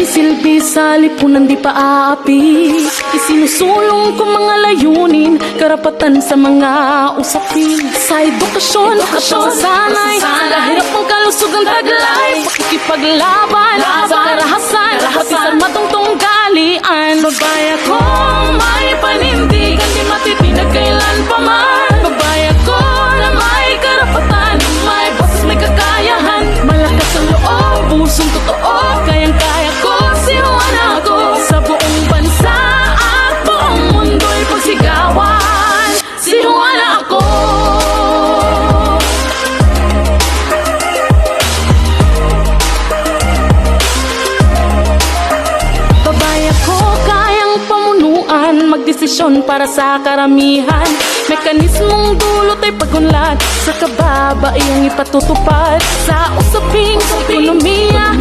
silbi sa lipunan di paaapi. Isinusulong ko mga layunin, karapatan sa mga usapin. Sa edukasyon, sa sanay, kahirap mong kalusugang taglay. Pakikipaglaban sa karahasan, pati sa matungtong galian. Babae ko, may panindigan, di matitinig kailan pa man. Babae ko na may karapatan, may boses, may kakayahan. Malakas ang loob, pusong totoo, kayang-kaya ko, si Juana ako. Sa buong bansa at buong mundo'y pagsigawan, si Juana ako. Babae ako, kayang pamunuan, magdesisyon para sa karamihan. Mekanismong dulot ay pagunlad, sa kababaihang ipatutupad. Sa usaping ekonomiya,